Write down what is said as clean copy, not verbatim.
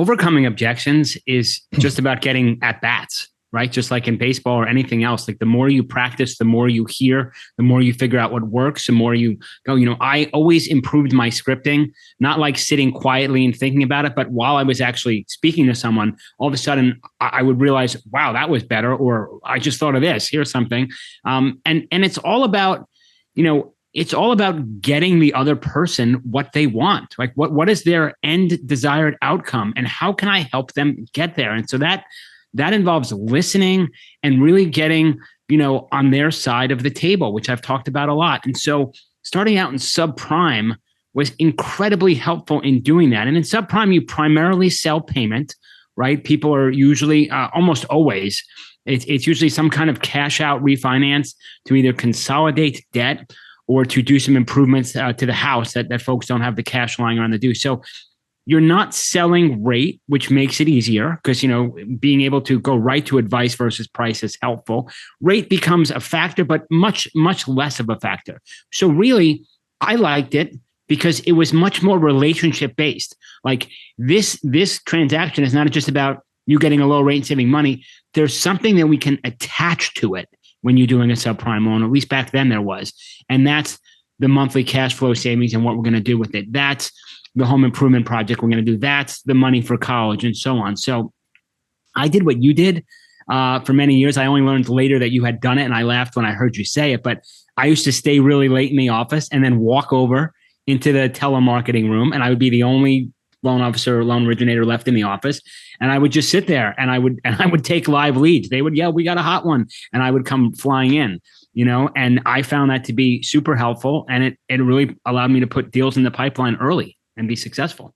overcoming objections is just about getting at bats, right? Just like in baseball or anything else. Like the more you practice, the more you hear, the more you figure out what works, the more you go. I always improved my scripting, not like sitting quietly and thinking about it, but while I was actually speaking to someone, all of a sudden I would realize, wow, that was better, or I just thought of this. Here's something, and it's all about, it's all about getting the other person what they want. Like what is their end desired outcome, and how can I help them get there? And so that involves listening and really getting, on their side of the table, which I've talked about a lot. And so starting out in subprime was incredibly helpful in doing that. And in subprime, you primarily sell payment, right? People are usually, almost always, it's usually some kind of cash out refinance to either consolidate debt or to do some improvements to the house that folks don't have the cash lying around to do. So you're not selling rate, which makes it easier because, being able to go right to advice versus price is helpful. Rate becomes a factor, but much, much less of a factor. So really, I liked it because it was much more relationship based. Like this transaction is not just about you getting a low rate and saving money. There's something that we can attach to it when you're doing a subprime loan, at least back then there was. And that's the monthly cash flow savings and what we're going to do with it. That's the home improvement project we're going to do. That's the money for college and so on. So I did what you did for many years. I only learned later that you had done it, and I laughed when I heard you say it. But I used to stay really late in the office and then walk over into the telemarketing room, and I would be the only loan officer or loan originator left in the office. And I would just sit there and I would take live leads. They would yell, "We got a hot one." And I would come flying in, and I found that to be super helpful. And it really allowed me to put deals in the pipeline early and be successful.